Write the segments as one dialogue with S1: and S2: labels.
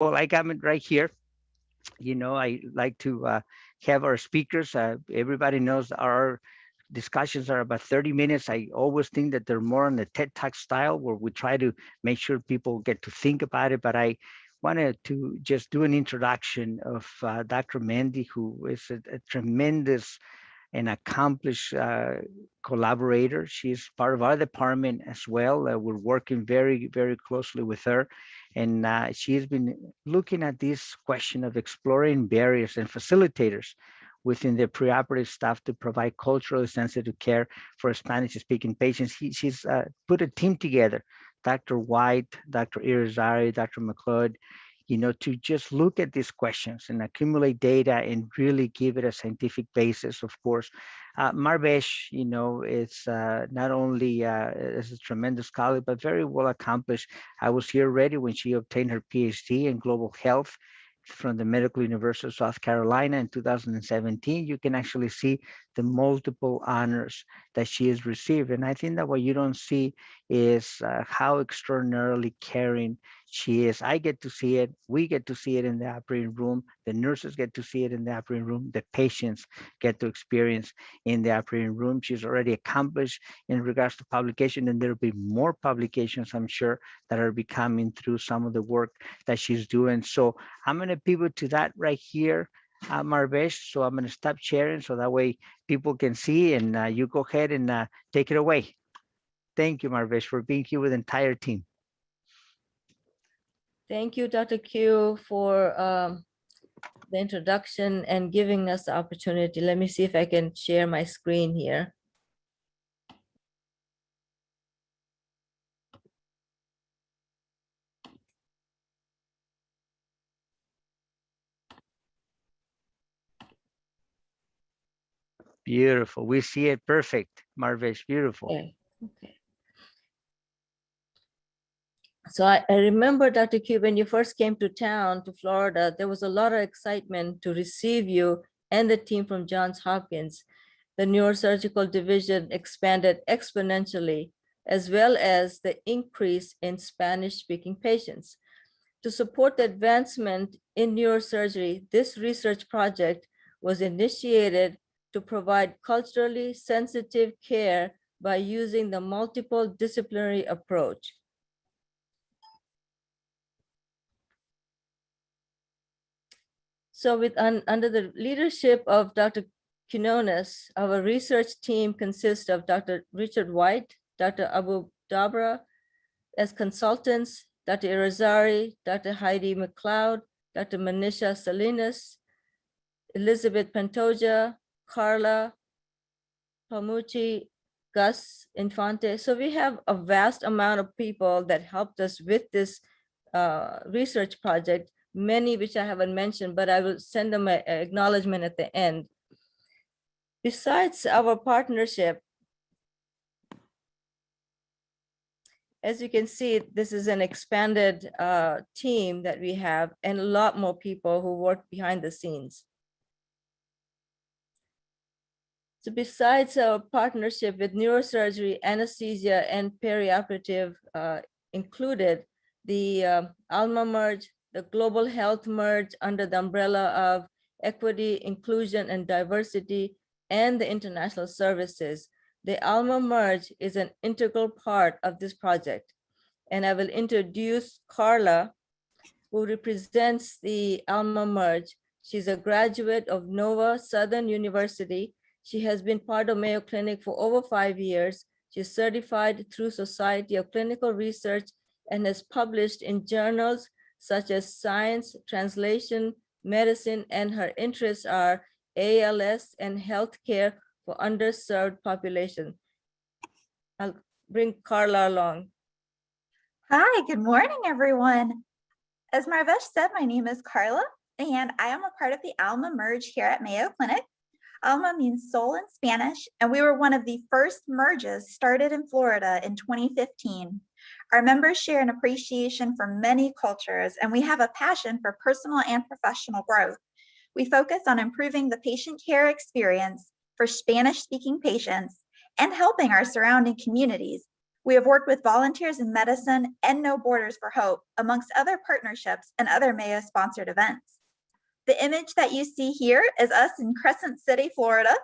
S1: Well, I got it right here. I like to have our speakers. Everybody knows our discussions are about 30 minutes. I always think that they're more on the TED Talk style where we try to make sure people get to think about it. But I wanted to just do an introduction of Dr. Mendhi, who is a tremendous an accomplished collaborator. She's part of our department as well. We're working very, very closely with her. And she's been looking at this question of exploring barriers and facilitators within the preoperative staff to provide culturally sensitive care for Spanish-speaking patients. She's put a team together, Dr. White, Dr. Irizarry, Dr. McLeod, to just look at these questions and accumulate data and really give it a scientific basis, of course. Marvesh, it's not only is a tremendous scholar, but very well accomplished. I was here already when she obtained her PhD in global health from the Medical University of South Carolina in 2017. You can actually see the multiple honors that she has received. And I think that what you don't see is how extraordinarily caring she is. I get to see it. We get to see it in the operating room. The nurses get to see it in the operating room. The patients get to experience in the operating room. She's already accomplished in regards to publication, and there'll be more publications, I'm sure, that are becoming through some of the work that she's doing. So I'm going to pivot to that right here, Marvesh. So I'm going to stop sharing so that way people can see, and you go ahead and take it away. Thank you, Marvesh, for being here with the entire team.
S2: Thank you, Dr. Q, for the introduction and giving us the opportunity. Let me see if I can share my screen here.
S1: Beautiful. We see it perfect, Marvesh. Beautiful.
S2: Okay. Okay. So I remember, Dr. Q, when you first came to town, to Florida, there was a lot of excitement to receive you and the team from Johns Hopkins. The neurosurgical division expanded exponentially, as well as the increase in Spanish-speaking patients. To support the advancement in neurosurgery, this research project was initiated to provide culturally sensitive care by using the multiple disciplinary approach. So under the leadership of Dr. Quinones, our research team consists of Dr. Richard White, Dr. Abu Dabra as consultants, Dr. Irizarry, Dr. Heidi McLeod, Dr. Manisha Salinas, Elizabeth Pantoja, Carla Pamucci, Gus Infante. So we have a vast amount of people that helped us with this research project, many which I haven't mentioned, but I will send them an acknowledgement at the end. Besides our partnership, as you can see, this is an expanded team that we have and a lot more people who work behind the scenes. So besides our partnership with neurosurgery, anesthesia, and perioperative included, the ALMA merge, the global health merge under the umbrella of equity, inclusion, and diversity, and the international services. The ALMA merge is an integral part of this project. And I will introduce Carla, who represents the ALMA merge. She's a graduate of Nova Southern University. She has been part of Mayo Clinic for over 5 years. She's certified through Society of Clinical Research and has published in journals such as Science, Translation, Medicine, and her interests are ALS and healthcare for underserved population. I'll bring Carla along.
S3: Hi, good morning, everyone. As Marvesh said, my name is Carla, and I am a part of the ALMA merge here at Mayo Clinic. ALMA means soul in Spanish, and we were one of the first merges started in Florida in 2015. Our members share an appreciation for many cultures, and we have a passion for personal and professional growth. We focus on improving the patient care experience for Spanish-speaking patients and helping our surrounding communities We have worked with Volunteers in Medicine and No Borders for Hope, amongst other partnerships and other Mayo-sponsored events. The image that you see here is us in Crescent City, Florida.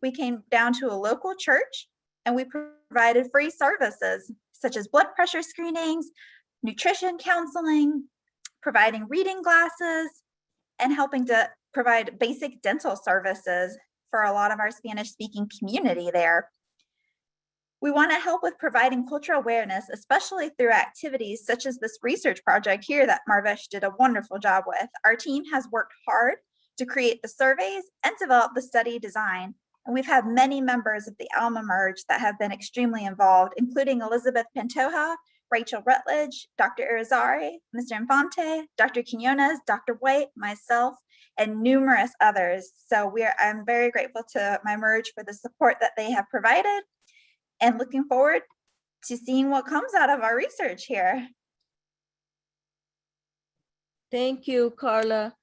S3: We came down to a local church and we provided free services such as blood pressure screenings, nutrition counseling, providing reading glasses, and helping to provide basic dental services for a lot of our Spanish-speaking community there. We want to help with providing cultural awareness, especially through activities such as this research project here that Marvesh did a wonderful job with. Our team has worked hard to create the surveys and develop the study design. And we've had many members of the Alma Merge that have been extremely involved, including Elizabeth Pantoja, Rachel Rutledge, Dr. Irizarry, Mr. Infante, Dr. Quinones, Dr. White, myself, and numerous others. So I'm very grateful to my Merge for the support that they have provided, and looking forward to seeing what comes out of our research here.
S2: Thank you, Carla.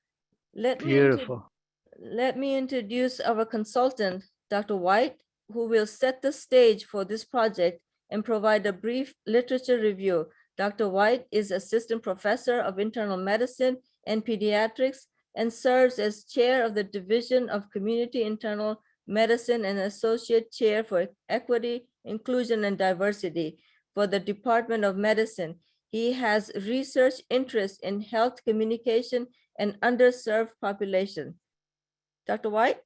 S1: Beautiful.
S2: Let me introduce our consultant, Dr. White, who will set the stage for this project and provide a brief literature review. Dr. White is Assistant Professor of Internal Medicine and Pediatrics and serves as Chair of the Division of Community Internal Medicine and Associate Chair for Equity, Inclusion, and Diversity for the Department of Medicine. He has research interests in health communication and underserved population. Dr. White?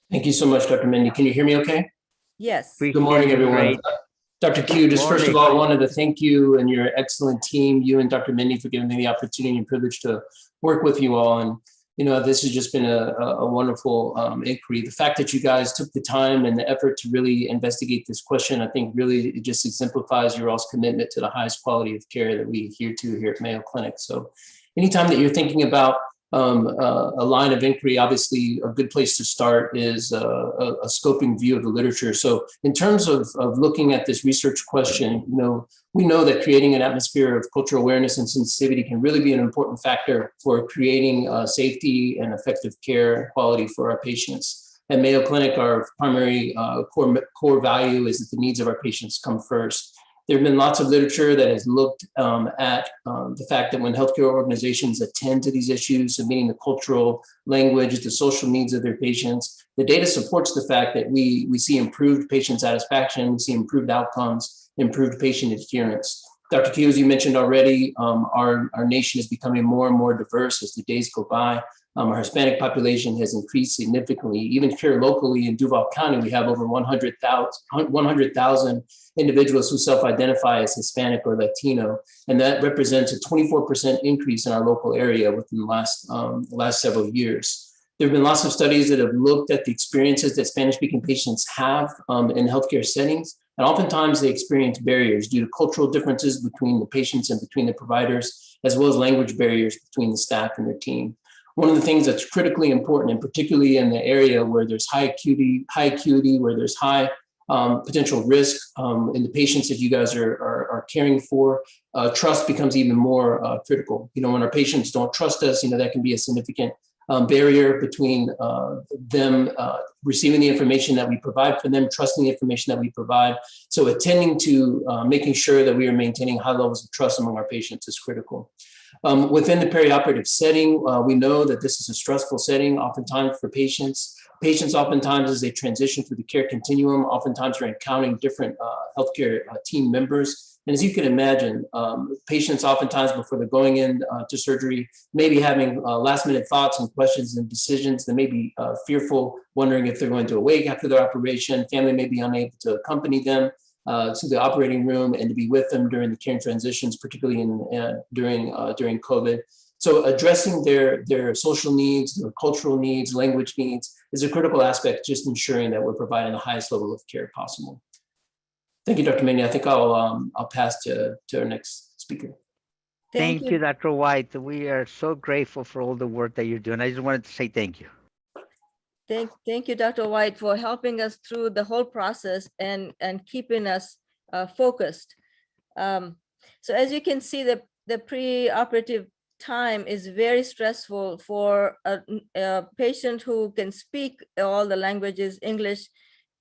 S4: Thank you so much, Dr. Mendhi. Can you hear me okay?
S2: Yes.
S1: We
S4: Good morning,
S1: hear you
S4: everyone.
S1: great.
S4: Dr. Q, just first of
S1: Morning.
S4: all, I wanted to thank you and your excellent team, you and Dr. Mendhi, for giving me the opportunity and privilege to work with you all. And, you know, this has just been a wonderful inquiry. The fact that you guys took the time and the effort to really investigate this question, I think really it just exemplifies your all's commitment to the highest quality of care that we adhere to here at Mayo Clinic. So anytime that you're thinking about a line of inquiry, obviously a good place to start is a scoping view of the literature. So in terms of looking at this research question, you know, we know that creating an atmosphere of cultural awareness and sensitivity can really be an important factor for creating safety and effective care and quality for our patients. At Mayo Clinic, our primary core value is that the needs of our patients come first. There have been lots of literature that has looked at the fact that when healthcare organizations attend to these issues, so meaning the cultural language, the social needs of their patients, the data supports the fact that we see improved patient satisfaction, we see improved outcomes, improved patient adherence. Dr. Q, as you mentioned already, our nation is becoming more and more diverse as the days go by. Our Hispanic population has increased significantly. Even here locally in Duval County, we have over 100,000 individuals who self-identify as Hispanic or Latino, and that represents a 24% increase in our local area within the last several years. There have been lots of studies that have looked at the experiences that Spanish-speaking patients have in healthcare settings, and oftentimes they experience barriers due to cultural differences between the patients and between the providers, as well as language barriers between the staff and their team. One of the things that's critically important, and particularly in the area where there's high acuity, where there's high potential risk in the patients that you guys are caring for, trust becomes even more critical. You know, when our patients don't trust us, you know, that can be a significant barrier between them receiving the information that we provide for them, trusting the information that we provide. So attending to making sure that we are maintaining high levels of trust among our patients is critical. Within the perioperative setting, we know that this is a stressful setting, oftentimes for patients. Patients oftentimes, as they transition through the care continuum, oftentimes are encountering different healthcare team members. And as you can imagine, patients oftentimes before they're going in to surgery may be having last minute thoughts and questions and decisions. They may be fearful, wondering if they're going to awake after their operation. Family may be unable to accompany them to the operating room and to be with them during the care transitions, particularly during COVID. So addressing their social needs, their cultural needs, language needs is a critical aspect, just ensuring that we're providing the highest level of care possible. Thank you, Dr. Mendhi. I think I'll pass to our next speaker.
S1: Thank you, Dr. White. We are so grateful for all the work that you're doing. I just wanted to say thank you.
S2: Thank you, Dr. White, for helping us through the whole process and keeping us focused. So as you can see, the preoperative time is very stressful for a patient who can speak all the languages, English,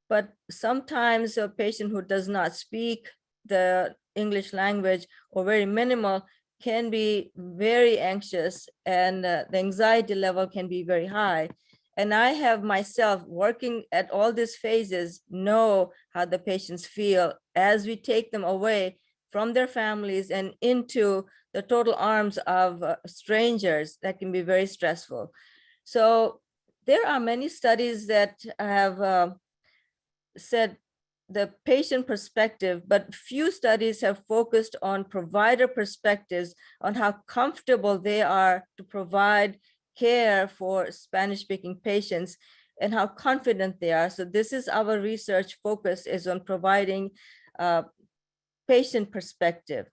S2: but sometimes a patient who does not speak the English language or very minimal can be very anxious, and the anxiety level can be very high. And I have myself working at all these phases know how the patients feel as we take them away from their families and into the total arms of strangers. That can be very stressful. So there are many studies that have said the patient perspective, but few studies have focused on provider perspectives on how comfortable they are to provide care for Spanish-speaking patients and how confident they are. So this is our research focus, is on providing patient perspective.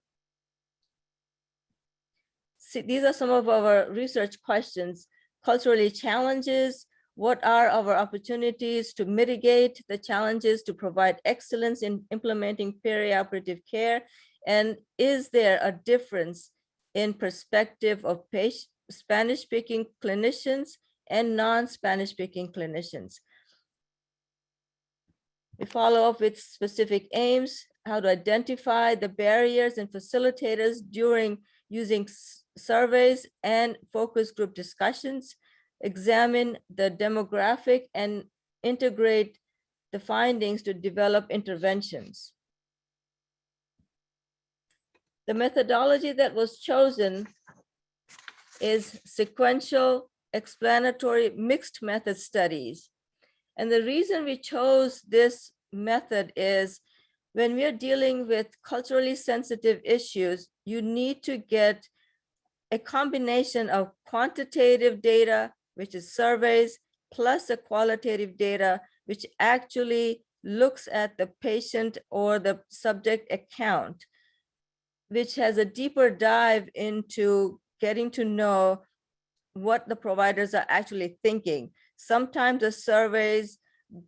S2: See, these are some of our research questions. Culturally challenges. What are our opportunities to mitigate the challenges to provide excellence in implementing perioperative care? And is there a difference in perspective of Spanish-speaking clinicians and non-Spanish-speaking clinicians? We follow up with specific aims, how to identify the barriers and facilitators during using surveys and focus group discussions, examine the demographic and integrate the findings to develop interventions. The methodology that was chosen is sequential, explanatory, mixed method studies. And the reason we chose this method is when we are dealing with culturally sensitive issues, you need to get a combination of quantitative data, which is surveys, plus a qualitative data, which actually looks at the patient or the subject account, which has a deeper dive into getting to know what the providers are actually thinking. Sometimes the surveys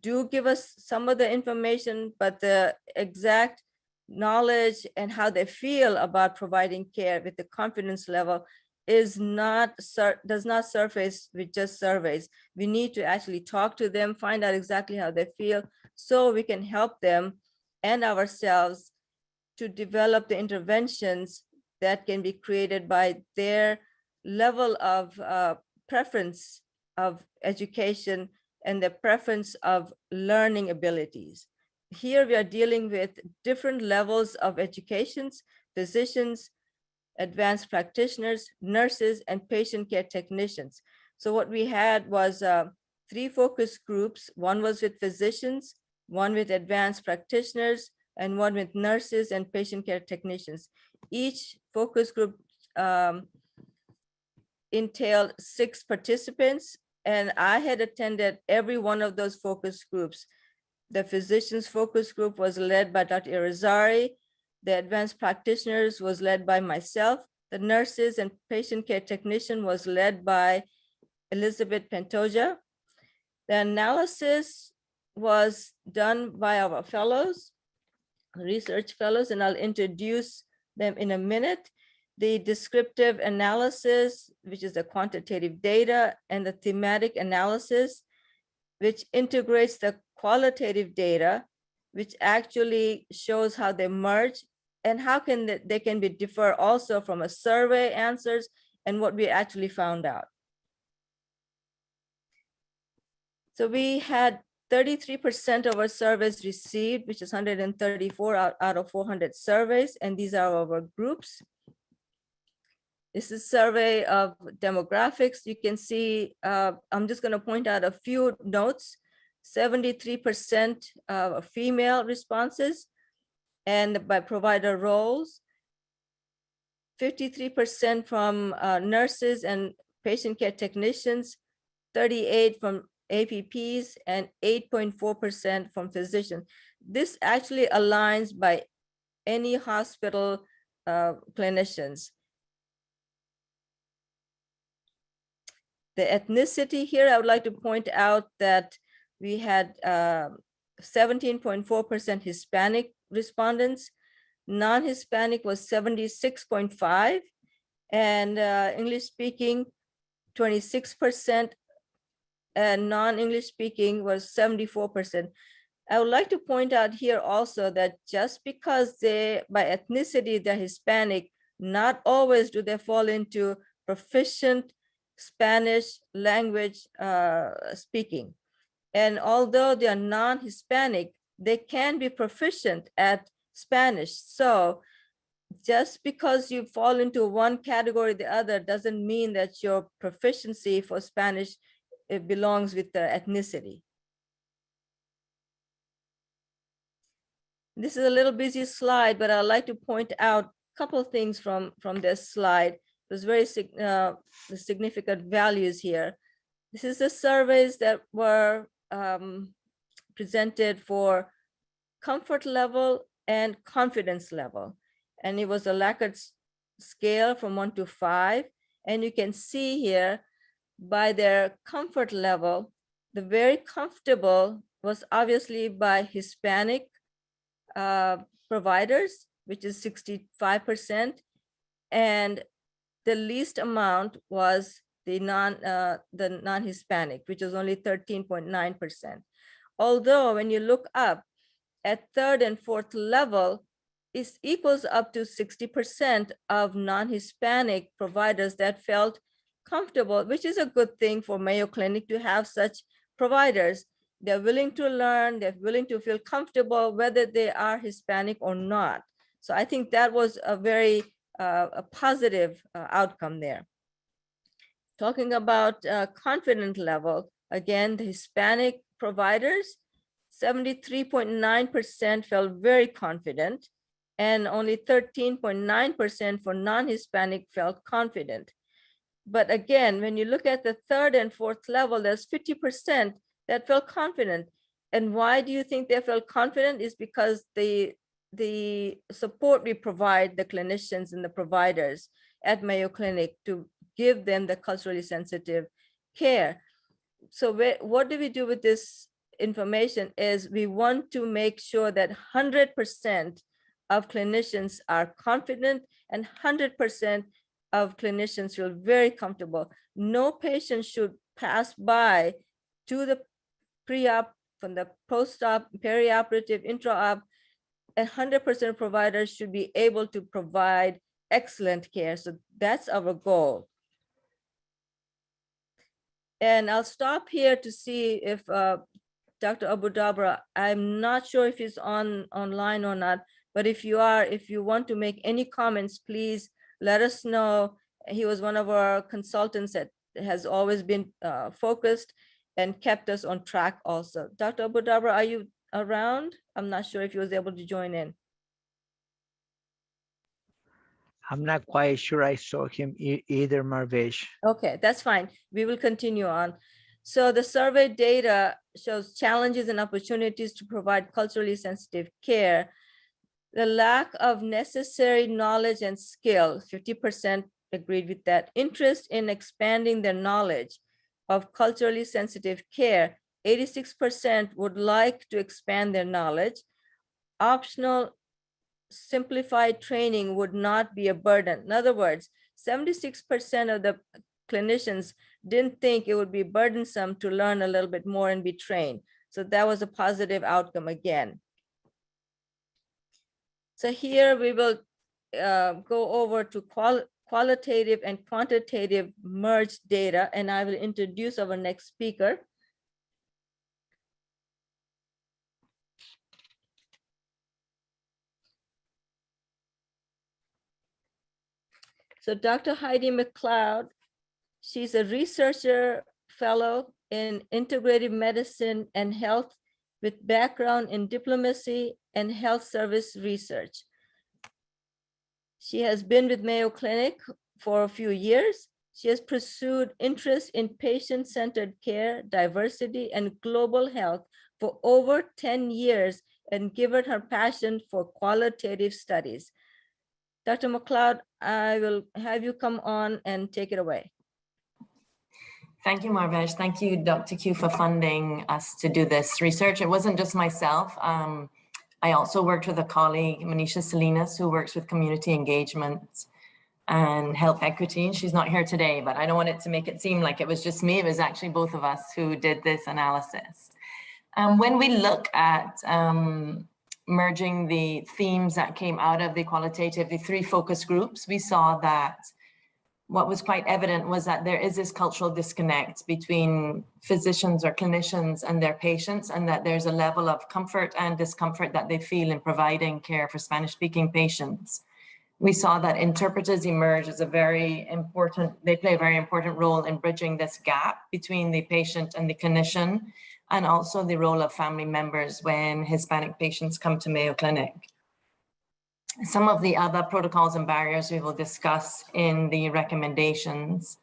S2: do give us some of the information, but the exact knowledge and how they feel about providing care with the confidence level does not surface with just surveys. We need to actually talk to them, find out exactly how they feel, so we can help them and ourselves to develop the interventions that can be created by their level of preference of education and the preference of learning abilities. Here we are dealing with different levels of educations, physicians, advanced practitioners, nurses, and patient care technicians. So what we had was 3 focus groups. One was with physicians, one with advanced practitioners, and one with nurses and patient care technicians. Each focus group entailed 6 participants, and I had attended every one of those focus groups. The physicians focus group was led by Dr. Irizarry. The advanced practitioners was led by myself. The nurses and patient care technician was led by Elizabeth Pantoja. The analysis was done by our fellows, research fellows, and I'll introduce them in a minute. The descriptive analysis, which is the quantitative data, and the thematic analysis, which integrates the qualitative data, which actually shows how they merge and how they can be differ also from a survey answers and what we actually found out. So we had 33% of our surveys received, which is 134 out of 400 surveys, and these are our groups. This is a survey of demographics. You can see, I'm just going to point out a few notes. 73% of female responses, and by provider roles, 53% from nurses and patient care technicians, 38% from APPs, and 8.4% from physicians. This actually aligns by any hospital clinicians. The ethnicity here, I would like to point out that we had 17.4% Hispanic respondents. Non-Hispanic was 76.5%, and English speaking 26%, and non-English speaking was 74%. I would like to point out here also that just because they, by ethnicity, they're Hispanic, not always do they fall into proficient Spanish language speaking. And although they are non-Hispanic, they can be proficient at Spanish. So just because you fall into one category or the other doesn't mean that your proficiency for Spanish, it belongs with the ethnicity. This is a little busy slide, but I'd like to point out a couple of things from this slide. There's very significant values here. This is the surveys that were presented for comfort level and confidence level. And it was a Likert scale from 1 to 5. And you can see here by their comfort level, the very comfortable was obviously by Hispanic providers, which is 65%. And the least amount was the non-Hispanic, which was only 13.9%. Although when you look up at third and fourth level, it equals up to 60% of non-Hispanic providers that felt comfortable, which is a good thing for Mayo Clinic to have such providers. They're willing to learn, they're willing to feel comfortable, whether they are Hispanic or not. So I think that was a very a positive outcome there. Talking about confidence level, again, the Hispanic providers, 73.9% felt very confident, and only 13.9% for non-Hispanic felt confident. But again, when you look at the third and fourth level, there's 50% that felt confident. And why do you think they felt confident? Is because the support we provide the clinicians and the providers at Mayo Clinic to give them the culturally sensitive care. So what do we do with this information is we want to make sure that 100% of clinicians are confident and 100% of clinicians feel very comfortable. No patient should pass by to the pre-op, from the post-op, perioperative, intra-op, 100% of providers should be able to provide excellent care. So that's our goal. And I'll stop here to see if Dr. Abu Dabra, I'm not sure if he's online or not, but if you are, if you want to make any comments, please let us know. He was one of our consultants that has always been focused and kept us on track also. Dr. Abu Dabra, are you around? I'm not sure if he was able to join in.
S1: I'm not quite sure I saw him either, Marvesh.
S2: Okay, that's fine. We will continue on. So the survey data shows challenges and opportunities to provide culturally sensitive care. The lack of necessary knowledge and skill, 50% agreed with that. Interest in expanding their knowledge of culturally sensitive care, 86% would like to expand their knowledge. Optional simplified training would not be a burden. In other words, 76% of the clinicians didn't think it would be burdensome to learn a little bit more and be trained. So that was a positive outcome again. So here we will go over to qualitative and quantitative merged data, and I will introduce our next speaker. So Dr. Heidi McLeod, she's a researcher fellow in integrative medicine and health with background in diplomacy and health service research. She has been with Mayo Clinic for a few years. She has pursued interest in patient-centered care, diversity, and global health for over 10 years and given her passion for qualitative studies. Dr. McLeod, I will have you come on and take it away.
S5: Thank you, Marvesh. Thank you, Dr. Q, for funding us to do this research. It wasn't just myself. I also worked with a colleague, Manisha Salinas, who works with community engagement and health equity. She's not here today, but I don't want it to make it seem like it was just me. It was actually both of us who did this analysis. When we look at merging the themes that came out of the qualitative, the 3 focus groups, we saw that what was quite evident was that there is this cultural disconnect between physicians or clinicians and their patients, and that there's a level of comfort and discomfort that they feel in providing care for Spanish-speaking patients. We saw that interpreters emerge as they play a very important role in bridging this gap between the patient and the clinician, and also the role of family members when Hispanic patients come to Mayo Clinic. Some of the other protocols and barriers we will discuss in the recommendations.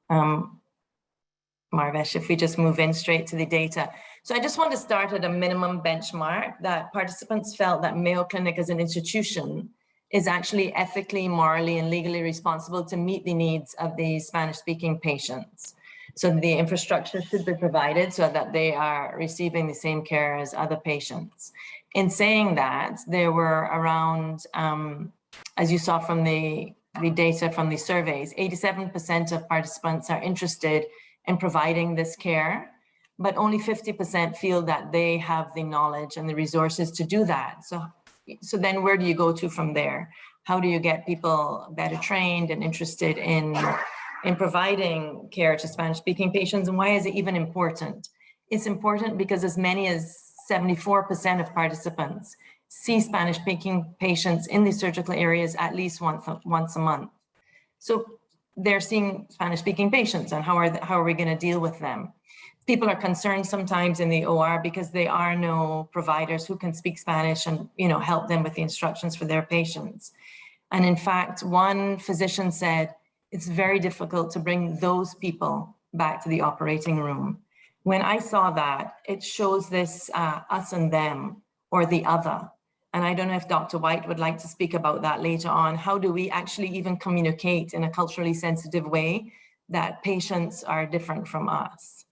S5: Marvesh, if we just move in straight to the data. So I just want to start at a minimum benchmark that participants felt that Mayo Clinic as an institution is actually ethically, morally, and legally responsible to meet the needs of the Spanish-speaking patients. So the infrastructure should be provided so that they are receiving the same care as other patients. In saying that, there were around, as you saw from the data from the surveys, 87% of participants are interested in providing this care, but only 50% feel that they have the knowledge and the resources to do that. So then where do you go to from there? How do you get people better trained and interested in providing care to Spanish-speaking patients, and why is it even important? It's important because as many as 74% of participants see Spanish-speaking patients in the surgical areas at least once a month. So they're seeing Spanish-speaking patients, and how are we going to deal with them? People are concerned sometimes in the OR because there are no providers who can speak Spanish and help them with the instructions for their patients. And in fact, one physician said, it's very difficult to bring those people back to the operating room. When I saw that, it shows this us and them, or the other. And I don't know if Dr. White would like to speak about that later on. How do we actually even communicate in a culturally sensitive way that patients are different from us?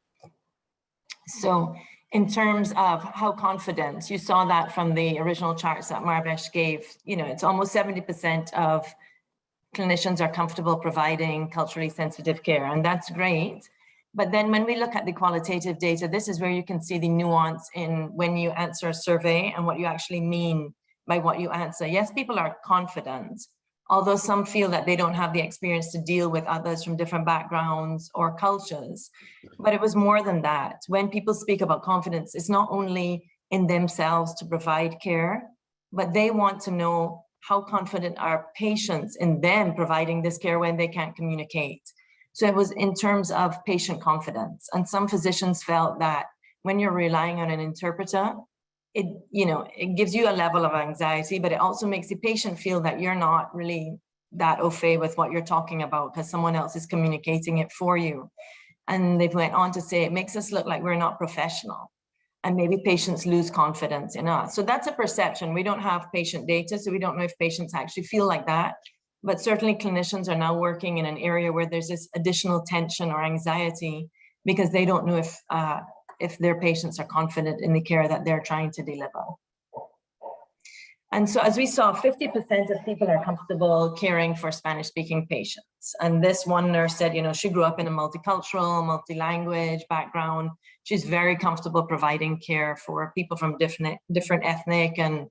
S5: So in terms of how confident, you saw that from the original charts that Marvesh gave, it's almost 70% of clinicians are comfortable providing culturally sensitive care, and that's great. But then when we look at the qualitative data, this is where you can see the nuance in when you answer a survey and what you actually mean by what you answer. Yes, people are confident, although some feel that they don't have the experience to deal with others from different backgrounds or cultures. But it was more than that. When people speak about confidence, it's not only in themselves to provide care, but they want to know how confident are patients in them providing this care when they can't communicate. So it was in terms of patient confidence. And some physicians felt that when you're relying on an interpreter, it gives you a level of anxiety, but it also makes the patient feel that you're not really that au fait with what you're talking about because someone else is communicating it for you. And they went on to say, it makes us look like we're not professional. And maybe patients lose confidence in us. So that's a perception. We don't have patient data, so we don't know if patients actually feel like that. But certainly clinicians are now working in an area where there's this additional tension or anxiety because they don't know if their patients are confident in the care that they're trying to deliver. And so as we saw, 50% of people are comfortable caring for Spanish-speaking patients. And this one nurse said, she grew up in a multicultural, multi-language background. She's very comfortable providing care for people from different ethnic and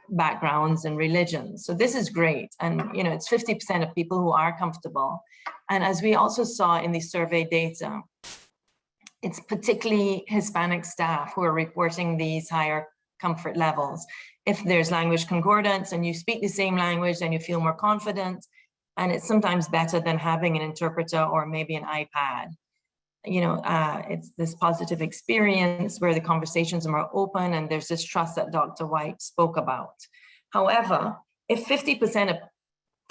S5: backgrounds and religions. So this is great. And, it's 50% of people who are comfortable. And as we also saw in the survey data, it's particularly Hispanic staff who are reporting these higher comfort levels. If there's language concordance and you speak the same language, then you feel more confident. And it's sometimes better than having an interpreter or maybe an iPad. It's this positive experience where the conversations are more open and there's this trust that Dr. White spoke about. However, if 50% of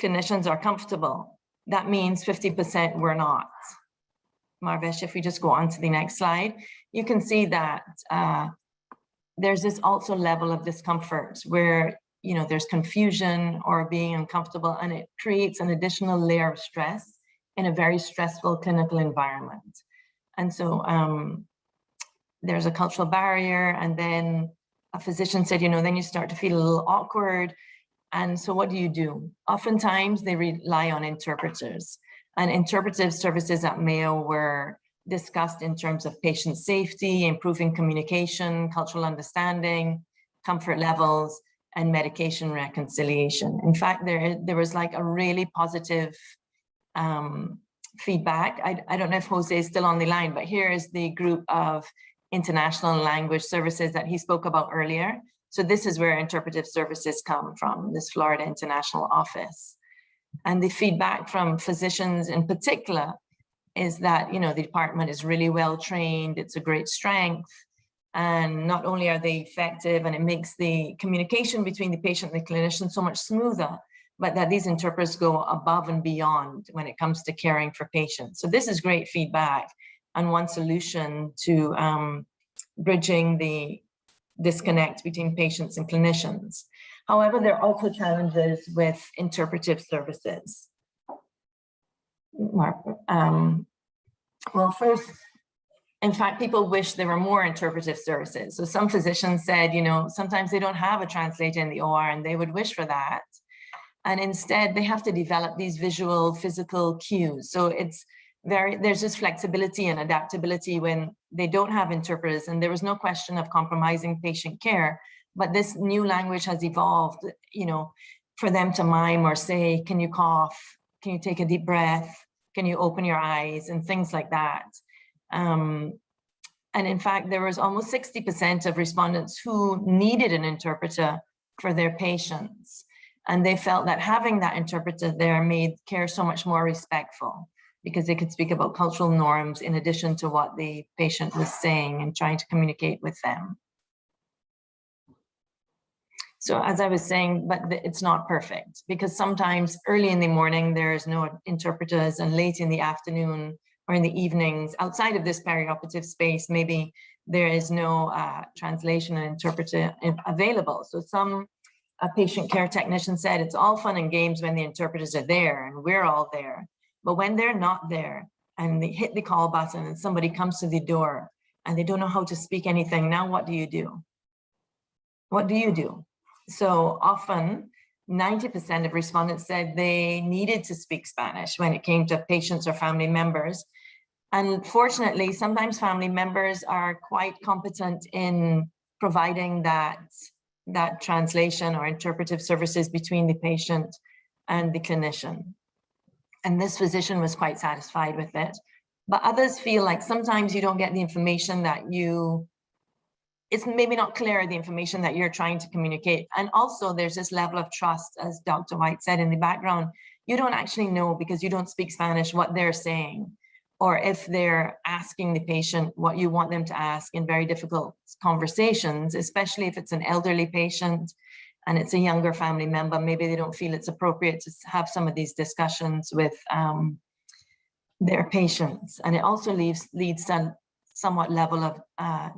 S5: clinicians are comfortable, that means 50% were not. Marvesh, if we just go on to the next slide, you can see that there's this also level of discomfort where, there's confusion or being uncomfortable, and it creates an additional layer of stress in a very stressful clinical environment. And so there's a cultural barrier, and then a physician said, then you start to feel a little awkward. And so what do? Oftentimes they rely on interpreters, and interpretive services at Mayo were discussed in terms of patient safety, improving communication, cultural understanding, comfort levels, and medication reconciliation. In fact, there was like a really positive feedback. I don't know if Jose is still on the line, but here is the group of international language services that he spoke about earlier. So this is where interpretive services come from, this Florida International Office. And the feedback from physicians in particular is that, the department is really well trained, it's a great strength, and not only are they effective and it makes the communication between the patient and the clinician so much smoother, but that these interpreters go above and beyond when it comes to caring for patients. So this is great feedback and one solution to bridging the disconnect between patients and clinicians. However, there are also challenges with interpretive services. Well, first, in fact, people wish there were more interpretive services. So some physicians said, sometimes they don't have a translator in the OR and they would wish for that. And instead they have to develop these visual, physical cues. So there's just flexibility and adaptability when they don't have interpreters, and there was no question of compromising patient care, but this new language has evolved, for them to mime or say, can you cough? Can you take a deep breath? Can you open your eyes? And things like that. And in fact, there was almost 60% of respondents who needed an interpreter for their patients. And they felt that having that interpreter there made care so much more respectful, because they could speak about cultural norms in addition to what the patient was saying and trying to communicate with them. So as I was saying, but it's not perfect, because sometimes early in the morning, there's no interpreters, and late in the afternoon or in the evenings, outside of this perioperative space, maybe there is no translation and interpreter available. So a patient care technician said, it's all fun and games when the interpreters are there and we're all there. But when they're not there and they hit the call button and somebody comes to the door and they don't know how to speak anything, now what do you do? What do you do? So often 90% of respondents said they needed to speak Spanish when it came to patients or family members. And fortunately, sometimes family members are quite competent in providing that translation or interpretive services between the patient and the clinician. And this physician was quite satisfied with it. But others feel like sometimes you don't get the information that it's maybe not clear, the information that you're trying to communicate. And also there's this level of trust, as Dr. White said in the background, you don't actually know, because you don't speak Spanish, what they're saying, or if they're asking the patient what you want them to ask in very difficult conversations, especially if it's an elderly patient and it's a younger family member, maybe they don't feel it's appropriate to have some of these discussions with their patients. And it also leads to somewhat level of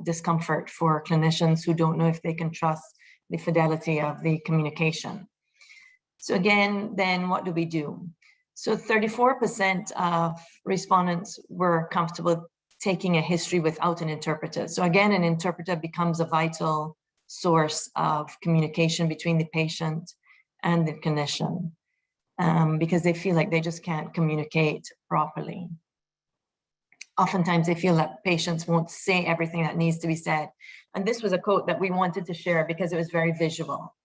S5: discomfort for clinicians who don't know if they can trust the fidelity of the communication. So again, then what do we do? So 34% of respondents were comfortable taking a history without an interpreter. So again, an interpreter becomes a vital source of communication between the patient and the clinician, because they feel like they just can't communicate properly. Oftentimes they feel that patients won't say everything that needs to be said. And this was a quote that we wanted to share because it was very visual.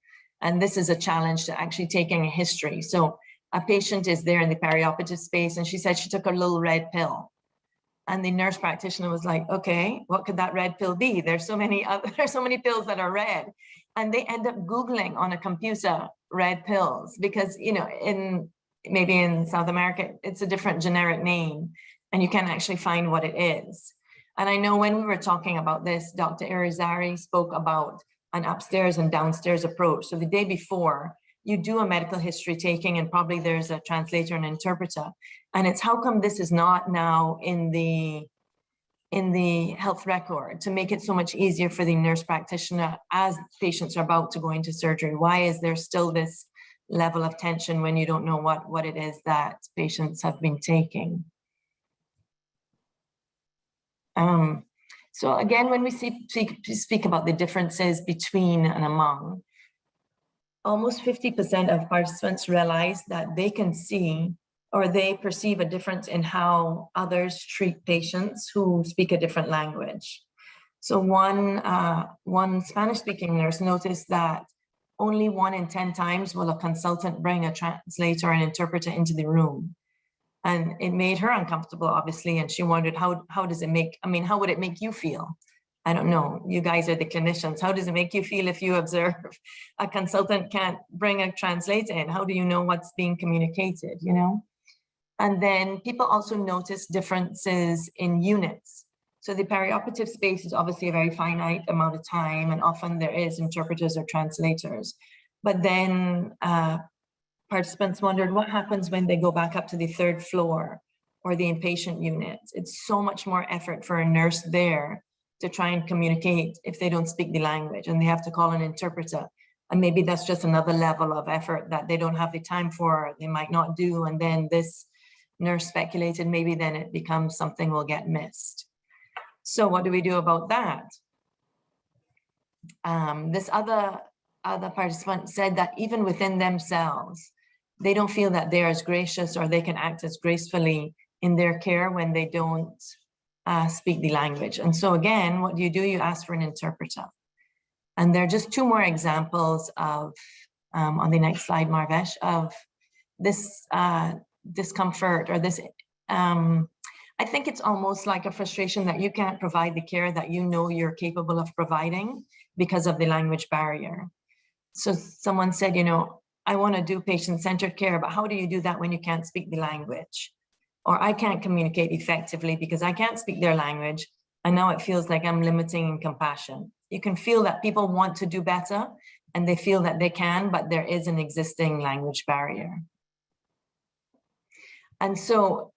S5: And this is a challenge to actually taking a history. So a patient is there in the perioperative space, and she said she took a little red pill. And the nurse practitioner was like, okay, what could that red pill be? There's so many pills that are red. And they end up Googling on a computer red pills, because, maybe in South America, it's a different generic name, and you can't actually find what it is. And I know when we were talking about this, Dr. Irizarry spoke about an upstairs and downstairs approach. So the day before, you do a medical history taking, and probably there's a translator and interpreter. And it's how come this is not now in the health record to make it so much easier for the nurse practitioner as patients are about to go into surgery? Why is there still this level of tension when you don't know what it is that patients have been taking? So again, when we speak about the differences between and among, almost 50% of participants realize that they can see or they perceive a difference in how others treat patients who speak a different language. So one Spanish-speaking nurse noticed that only 1 in 10 times will a consultant bring a translator and interpreter into the room. And it made her uncomfortable, obviously, and she wondered, how does it make, how would it make you feel? I don't know, you guys are the clinicians. How does it make you feel if you observe a consultant can't bring a translator in? How do you know what's being communicated, And then people also notice differences in units. So the perioperative space is obviously a very finite amount of time, and often there is interpreters or translators. But then participants wondered what happens when they go back up to the 3rd floor or the inpatient unit. It's so much more effort for a nurse there to try and communicate if they don't speak the language, and they have to call an interpreter. And maybe that's just another level of effort that they don't have the time for, they might not do. And then this nurse speculated, maybe then it becomes something will get missed. So what do we do about that? This other participant said that even within themselves, they don't feel that they're as gracious or they can act as gracefully in their care when they don't speak the language. And so again, what do? You ask for an interpreter. And there are just 2 more examples of, on the next slide, Marvesh, of this discomfort or this, I think it's almost like a frustration that you can't provide the care that you know you're capable of providing because of the language barrier. So someone said, I want to do patient-centered care, but how do you do that when you can't speak the language? Or I can't communicate effectively because I can't speak their language, and now it feels like I'm limiting in compassion. You can feel that people want to do better and they feel that they can, but there is an existing language barrier. And so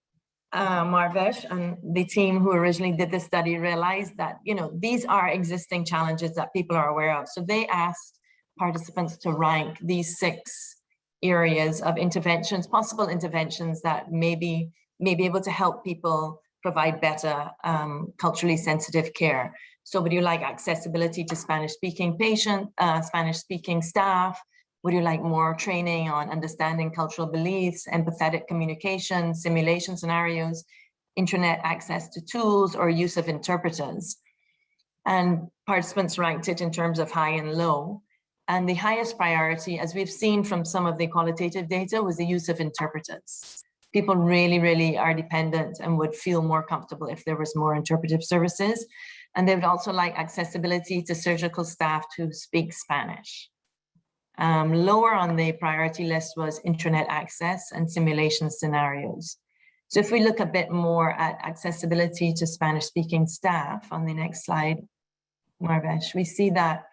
S5: Marvesh and the team who originally did this study realized that, these are existing challenges that people are aware of. So they asked participants to rank these 6 areas of interventions, possible interventions that may be able to help people provide better culturally sensitive care. So would you like accessibility to Spanish-speaking Spanish-speaking staff? Would you like more training on understanding cultural beliefs, empathetic communication, simulation scenarios, intranet access to tools, or use of interpreters? And participants ranked it in terms of high and low. And the highest priority, as we've seen from some of the qualitative data, was the use of interpreters. People really, really are dependent and would feel more comfortable if there was more interpretive services. And they would also like accessibility to surgical staff to speak Spanish. Lower on the priority list was intranet access and simulation scenarios. So if we look a bit more at accessibility to Spanish-speaking staff on the next slide, Marvesh, we see that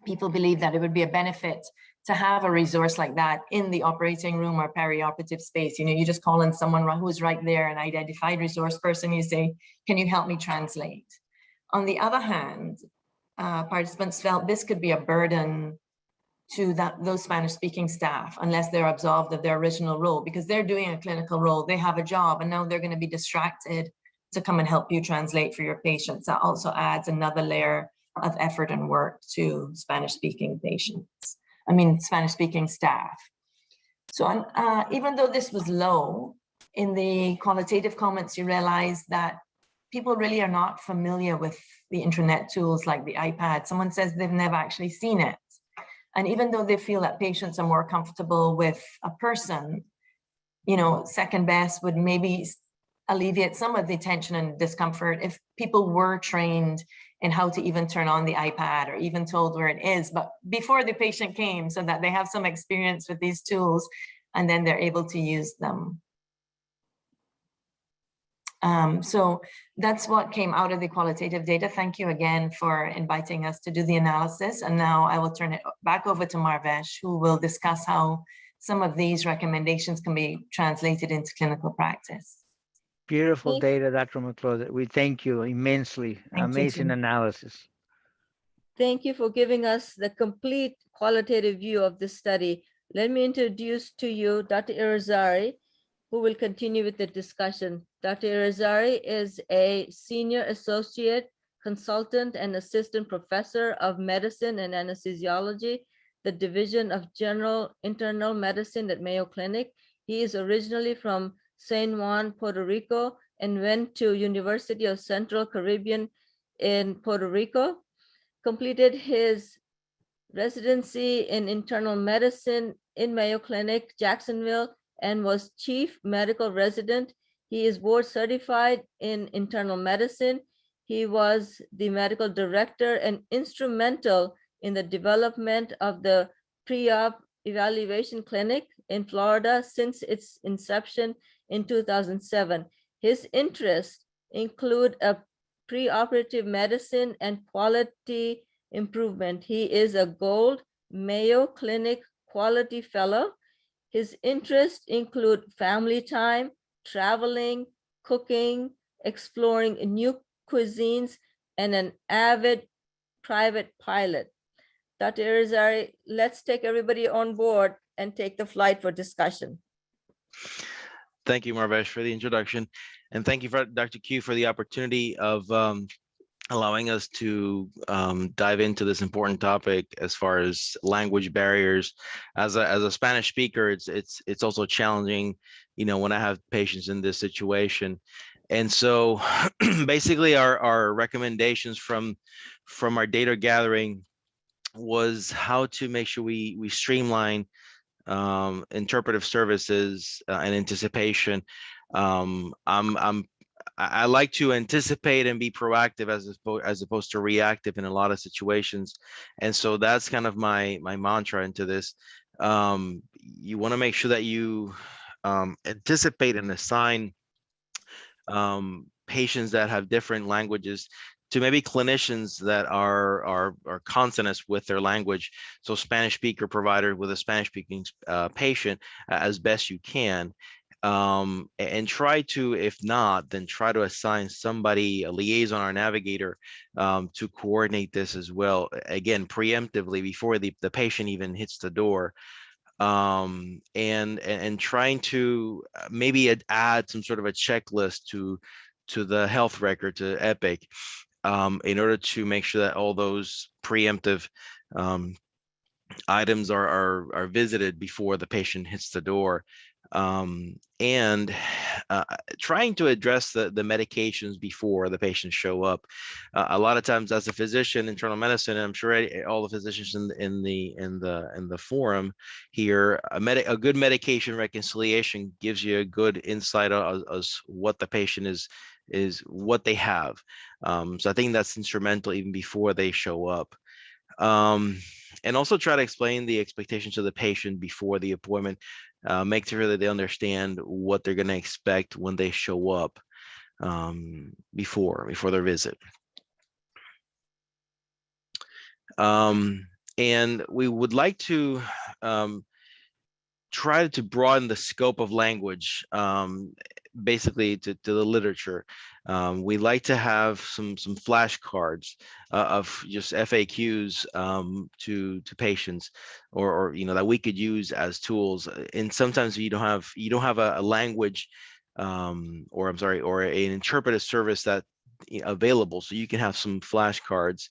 S5: people believe that it would be a benefit to have a resource like that in the operating room or perioperative space. You just call in someone who's right there, an identified resource person, you say, can you help me translate? On the other hand, participants felt this could be a burden to those Spanish-speaking staff unless they're absolved of their original role, because they're doing a clinical role, they have a job, and now they're going to be distracted to come and help you translate for your patients. That also adds another layer of effort and work to Spanish-speaking Spanish-speaking staff. So even though this was low, in the qualitative comments, you realize that people really are not familiar with the intranet tools like the iPad. Someone says they've never actually seen it. And even though they feel that patients are more comfortable with a person, second best would maybe alleviate some of the tension and discomfort if people were trained in how to even turn on the iPad or even told where it is, but before the patient came, so that they have some experience with these tools and then they're able to use them. So that's what came out of the qualitative data. Thank you again for inviting us to do the analysis. And now I will turn it back over to Marvesh, who will discuss how some of these recommendations can be translated into clinical practice.
S1: Beautiful data, Dr. McClure. We thank you immensely. Amazing analysis.
S2: Thank you for giving us the complete qualitative view of this study. Let me introduce to you Dr. Irizarry, who will continue with the discussion. Dr. Irizarry is a senior associate consultant and assistant professor of medicine and anesthesiology, the Division of General Internal Medicine at Mayo Clinic. He is originally from San Juan, Puerto Rico, and went to University of Central Caribbean in Puerto Rico, completed his residency in internal medicine in Mayo Clinic, Jacksonville, and was chief medical resident. He is board certified in internal medicine. He was the medical director and instrumental in the development of the pre-op evaluation clinic in Florida since its inception in 2007. His interests include a preoperative medicine and quality improvement. He is a Gold Mayo Clinic Quality Fellow. His interests include family time, traveling, cooking, exploring new cuisines, and an avid private pilot. Dr. Irizarry, let's take everybody on board and take the flight for discussion.
S6: Thank you, Marvesh, for the introduction. And thank you, for Dr. Q, for the opportunity of allowing us to dive into this important topic as far as language barriers. As a Spanish speaker, it's also challenging, when I have patients in this situation. And so basically our recommendations from our data gathering was how to make sure we streamline interpretive services and anticipation. I like to anticipate and be proactive as opposed to reactive in a lot of situations. And so that's kind of my mantra into this. You want to make sure that you anticipate and assign patients that have different languages to maybe clinicians that are consonants with their language. So Spanish speaker provider with a Spanish speaking patient as best you can. And try to, if not, then try to assign somebody, a liaison or navigator, to coordinate this as well. Again, preemptively before the patient even hits the door. And trying to maybe add some sort of a checklist to the health record, to Epic, in order to make sure that all those preemptive items are visited before the patient hits the door. And trying to address the medications before the patients show up. A lot of times, as a physician, internal medicine, and I'm sure all the physicians in the forum here, a good medication reconciliation gives you a good insight as what the patient is what they have. So I think that's instrumental even before they show up. And also try to explain the expectations of the patient before the appointment, make sure that they understand what they're going to expect when they show up before their visit. And we would like to try to broaden the scope of language, basically to the literature. We like to have some flashcards of just FAQs to patients, or that we could use as tools. And sometimes you don't have a language, or an interpretive service that available, so you can have some flashcards.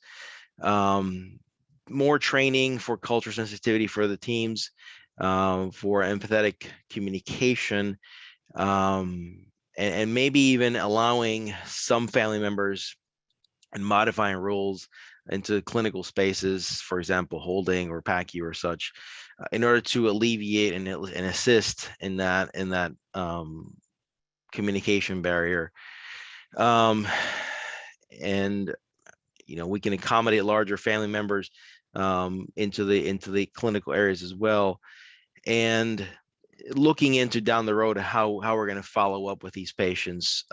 S6: More training for culture sensitivity for the teams, for empathetic communication, and maybe even allowing some family members and modifying roles into clinical spaces, for example, holding or PACU or such, in order to alleviate and assist in that communication barrier. And we can accommodate larger family members into the clinical areas as well, and looking into down the road how we're going to follow up with these patients,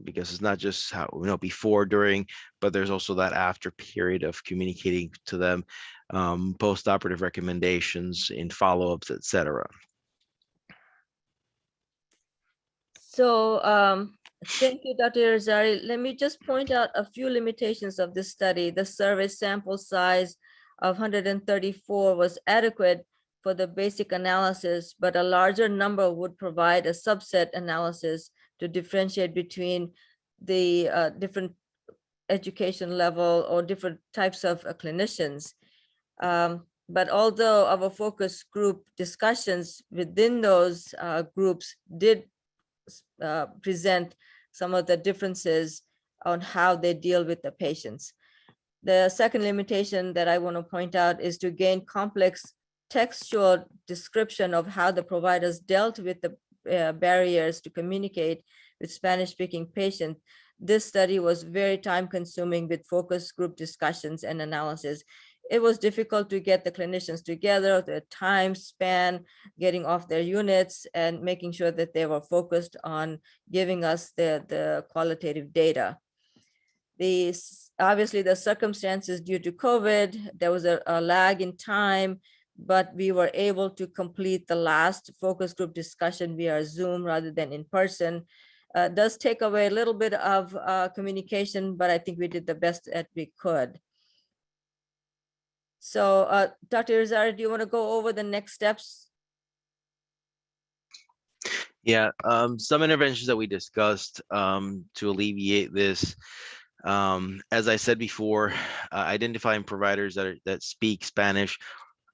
S6: because it's not just how before, during, but there's also that after period of communicating to them, post-operative recommendations in follow-ups, etc.
S2: So thank you, Dr. Irizarry. Let me just point out a few limitations of this study. The survey sample size of 134 was adequate for the basic analysis, but a larger number would provide a subset analysis to differentiate between the different education level or different types of clinicians. But although our focus group discussions within those groups did present some of the differences on how they deal with the patients. The second limitation that I want to point out is to gain complex textual description of how the providers dealt with the barriers to communicate with Spanish-speaking patients. This study was very time-consuming with focus group discussions and analysis. It was difficult to get the clinicians together, the time span, getting off their units, and making sure that they were focused on giving us the qualitative data. Obviously, the circumstances due to COVID, there was a lag in time, but we were able to complete the last focus group discussion via Zoom rather than in person. Does take away a little bit of communication, but I think we did the best that we could. So Dr. Irizarry, do you want to go over the next steps?
S6: Yeah, some interventions that we discussed to alleviate this. As I said before, identifying providers that speak Spanish.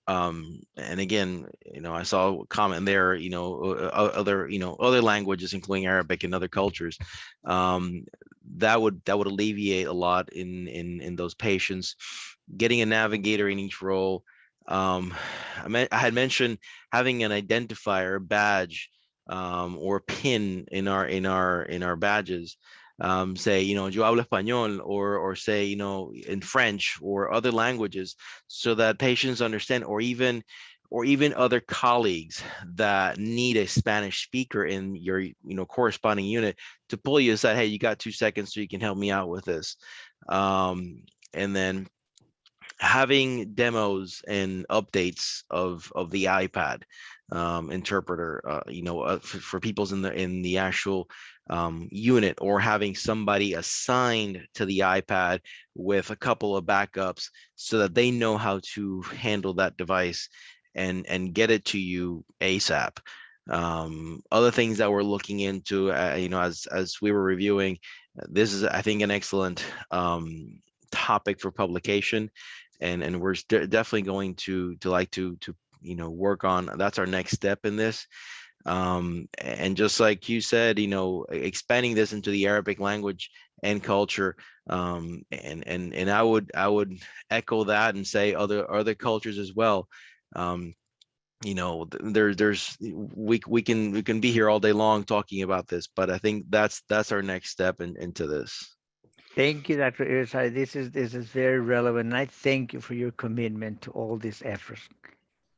S6: And again, I saw a comment there, other languages, including Arabic and other cultures. That would alleviate a lot in those patients. Getting a navigator in each role. I had mentioned having an identifier, badge, or pin in our badges. Say, yo hablo español, or say, in French or other languages, so that patients understand, or even other colleagues that need a Spanish speaker in your, corresponding unit to pull you aside. Hey, you got 2 seconds so you can help me out with this. And then having demos and updates of the iPad interpreter, for people's in the actual unit, or having somebody assigned to the iPad with a couple of backups so that they know how to handle that device and get it to you ASAP. Other things that we're looking into, as we were reviewing, this is, I think, an excellent topic for publication, and we're definitely going to like to work on. That's our next step in this. And just like you said, expanding this into the Arabic language and culture, and I would echo that and say other cultures as well. We can be here all day long talking about this, but I think that's our next step into this.
S1: Thank you, Dr. Irizarry. This is very relevant. I thank you for your commitment to all these efforts.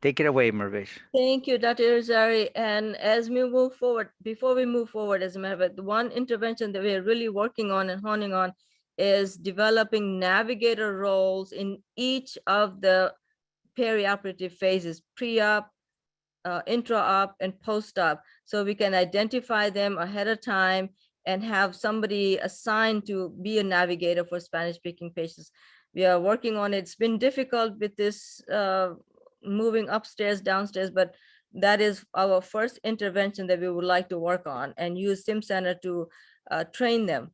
S1: Take it away, Marvesh.
S2: Thank you, Dr. Irizarry. And as we move forward, before we move forward, as a matter of fact, the one intervention that we're really working on and honing on is developing navigator roles in each of the perioperative phases, pre-op, intra-op, and post-op, so we can identify them ahead of time and have somebody assigned to be a navigator for Spanish-speaking patients. We are working on it. It's been difficult with this moving upstairs, downstairs, but that is our first intervention that we would like to work on, and use SimCenter to train them.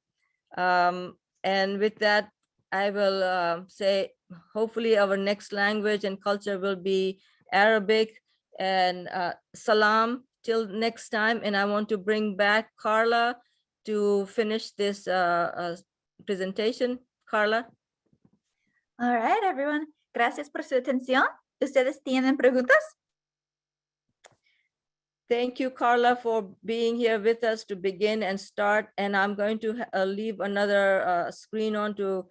S2: And with that, I will say, hopefully our next language and culture will be Arabic, and salam till next time. And I want to bring back Carla to finish this presentation. Carla.
S3: All right, everyone. Gracias por su atención. ¿Ustedes tienen preguntas?
S2: Thank you, Carla, for being here with us to begin and start. And I'm going to leave another screen on to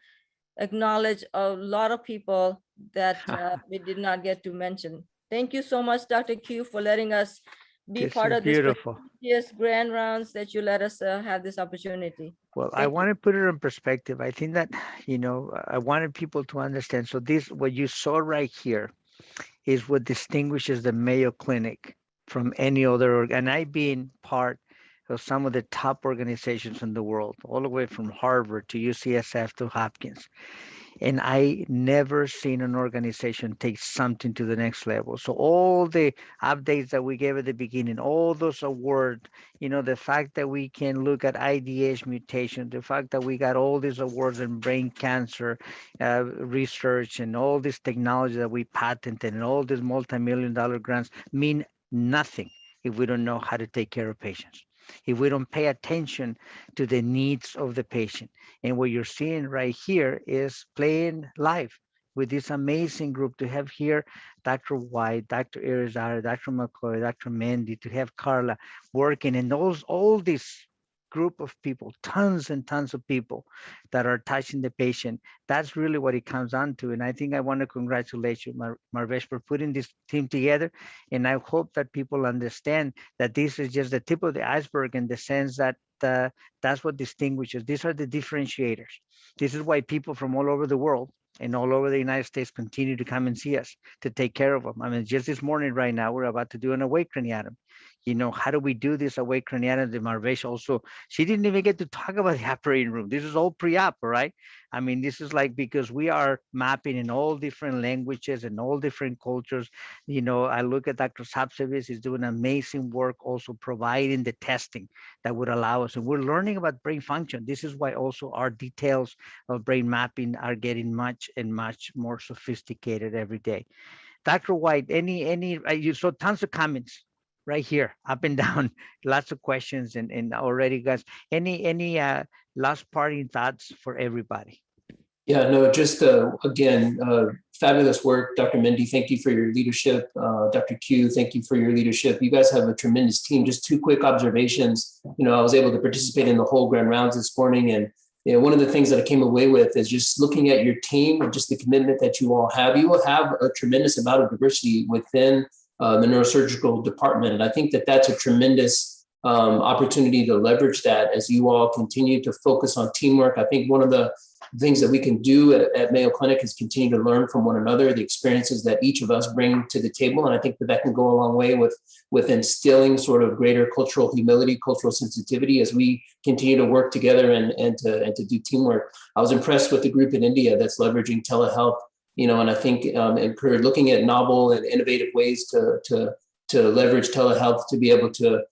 S2: acknowledge a lot of people that we did not get to mention. Thank you so much, Dr. Q, for letting us be part of this prestigious grand rounds that you let us have this opportunity.
S1: Well, I want to put it in perspective. I think that, I wanted people to understand. So this, what you saw right here, is what distinguishes the Mayo Clinic from any other. And I've been part of some of the top organizations in the world, all the way from Harvard to UCSF to Hopkins. And I never seen an organization take something to the next level. So all the updates that we gave at the beginning, all those awards, the fact that we can look at IDH mutation, the fact that we got all these awards in brain cancer research and all this technology that we patented and all these multi-million-dollar grants mean nothing if we don't know how to take care of patients, if we don't pay attention to the needs of the patient. And what you're seeing right here is playing live with this amazing group to have here Dr. White, Dr. Irizarry, Dr. McCoy, Dr. Mendhi, to have Carla working, and all these group of people, tons and tons of people that are touching the patient. That's really what it comes down to. And I think I want to congratulate you, Marvesh, for putting this team together. And I hope that people understand that this is just the tip of the iceberg, in the sense that that's what distinguishes. These are the differentiators. This is why people from all over the world and all over the United States continue to come and see us to take care of them. I mean, just this morning, right now, we're about to do an awake craniatum. How do we do this awake craniatum? The Marvesh also, she didn't even get to talk about the operating room. This is all pre-op, right? I mean, this is like, because we are mapping in all different languages and all different cultures. I look at Dr. Sapsevis, he's doing amazing work, also providing the testing that would allow us. And we're learning about brain function. This is why also our details of brain mapping are getting much and much more sophisticated every day. Dr. White, you saw tons of comments right here, up and down, lots of questions, and already, guys, any last parting thoughts for everybody?
S4: Yeah, no, just again, fabulous work. Dr. Mendhi, thank you for your leadership. Dr. Q, thank you for your leadership. You guys have a tremendous team. Just two quick observations. I was able to participate in the whole grand rounds this morning. And one of the things that I came away with is just looking at your team and just the commitment that you all have. You will have a tremendous amount of diversity within the neurosurgical department. And I think that that's a tremendous opportunity to leverage that as you all continue to focus on teamwork. I think one of the things that we can do at Mayo Clinic is continue to learn from one another, the experiences that each of us bring to the table. And I think that can go a long way with instilling sort of greater cultural humility, cultural sensitivity as we continue to work together and to do teamwork. I was impressed with the group in India that's leveraging telehealth, and I think looking at novel and innovative ways to leverage telehealth to be able to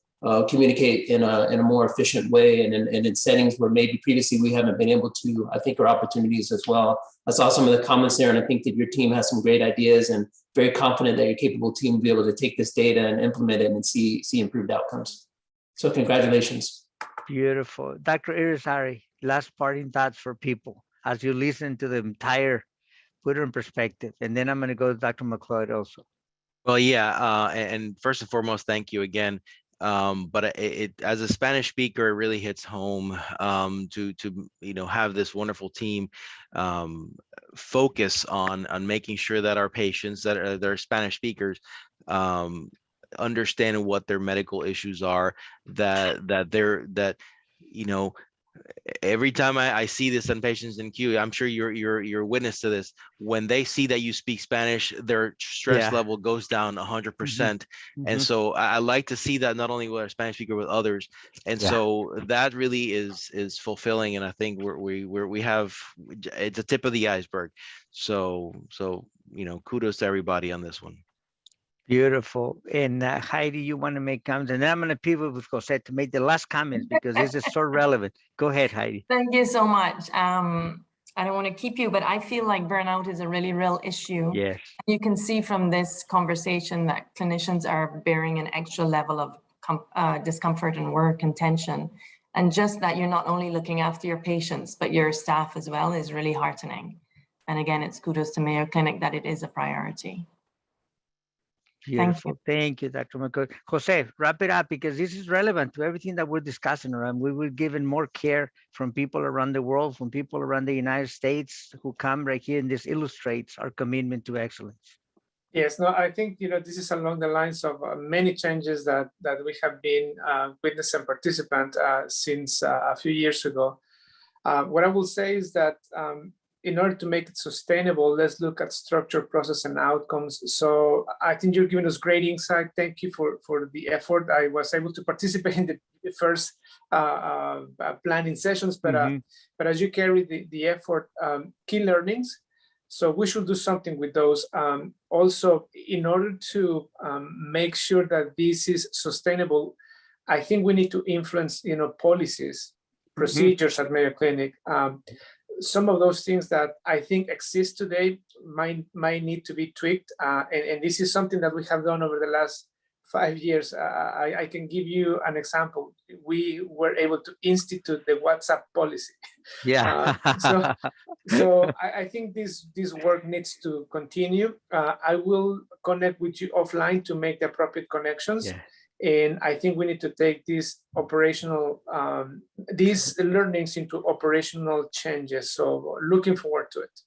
S4: communicate in a more efficient way and in settings where maybe previously we haven't been able to, I think are opportunities as well. I saw some of the comments there, and I think that your team has some great ideas, and very confident that your capable team will be able to take this data and implement it and see improved outcomes. So congratulations.
S1: Beautiful. Dr. Irizarry, last parting thoughts for people as you listen to the entire, put it in perspective. And then I'm going to go to Dr. McLeod also.
S6: Well, yeah. And first and foremost, thank you again. But it as a Spanish speaker, it really hits home to have this wonderful team focus on making sure that our patients that are Spanish speakers understand what their medical issues are, that every time I see this on patients in queue, I'm sure you're witness to this. When they see that you speak Spanish, their stress level goes down 100%. Mm-hmm. And so I like to see that not only with our Spanish speaker, with others. And so that really is fulfilling. And I think we have, it's a tip of the iceberg. So kudos to everybody on this one.
S1: Beautiful. And Heidi, you want to make comments? And then I'm going to pivot with Cosette to make the last comments because this is so relevant. Go ahead, Heidi.
S5: Thank you so much. I don't want to keep you, but I feel like burnout is a really real issue.
S1: Yes.
S5: You can see from this conversation that clinicians are bearing an extra level of discomfort and work and tension. And just that you're not only looking after your patients, but your staff as well is really heartening. And again, it's kudos to Mayo Clinic that it is a priority.
S1: Beautiful. Thank you, Dr. McCoy. Jose, wrap it up because this is relevant to everything that we're discussing around. We will give more care from people around the world, from people around the United States who come right here, and this illustrates our commitment to excellence.
S7: Yes, no, I think, this is along the lines of many changes that we have been witness and participant since a few years ago. What I will say is that in order to make it sustainable, let's look at structure, process, and outcomes. So I think you're giving us great insight. Thank you for the effort. I was able to participate in the first planning sessions, but as you carry the effort, key learnings. So we should do something with those. Also, in order to make sure that this is sustainable, I think we need to influence, policies, procedures at Mayo Clinic. Some of those things that I think exist today might need to be tweaked. And this is something that we have done over the last 5 years. I can give you an example. We were able to institute the WhatsApp policy.
S1: Yeah.
S7: So I think this work needs to continue. I will connect with you offline to make the appropriate connections.
S1: Yeah.
S7: And I think we need to take these learnings into operational changes. So looking forward to it.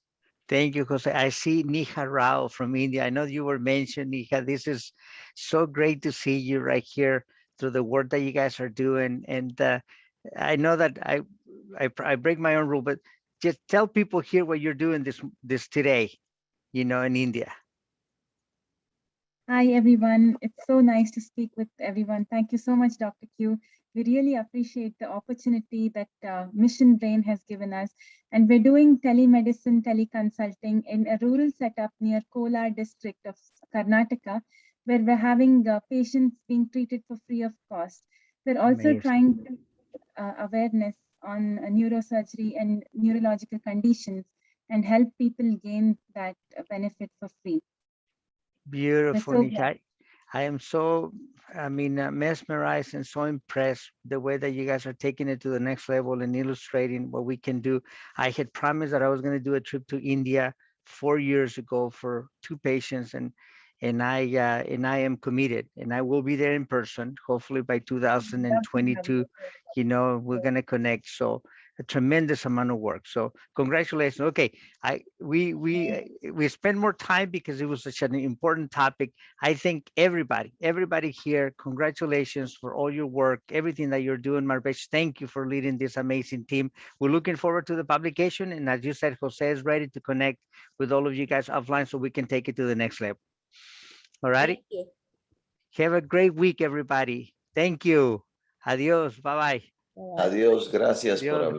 S1: Thank you, Jose. I see Niha Rao from India. I know you were mentioned, Niha. This is so great to see you right here through the work that you guys are doing. And I know that I break my own rule, but just tell people here what you're doing this today, in India.
S8: Hi, everyone. It's so nice to speak with everyone. Thank you so much, Dr. Q. We really appreciate the opportunity that Mission Brain has given us. And we're doing telemedicine, teleconsulting in a rural setup near Kolar district of Karnataka, where we're having patients being treated for free of cost. We're also
S1: Amazing.
S8: trying to awareness on neurosurgery and neurological conditions and help people gain that benefit for free.
S1: Beautiful,
S8: so
S1: Niha. I am so, mesmerized and so impressed the way that you guys are taking it to the next level and illustrating what we can do. I had promised that I was going to do a trip to India 4 years ago for 2 patients, and I am committed, and I will be there in person. Hopefully by 2022, we're going to connect. So a tremendous amount of work. So congratulations. Okay, we spent more time because it was such an important topic. I think everybody here, congratulations for all your work, everything that you're doing. Marvesh, thank you for leading this amazing team. We're looking forward to the publication. And as you said, Jose is ready to connect with all of you guys offline so we can take it to the next level. All righty.
S2: Thank you.
S1: Have a great week, everybody. Thank you. Adios. Bye-bye.
S9: Adiós, gracias por
S1: Adiós.
S9: hablar.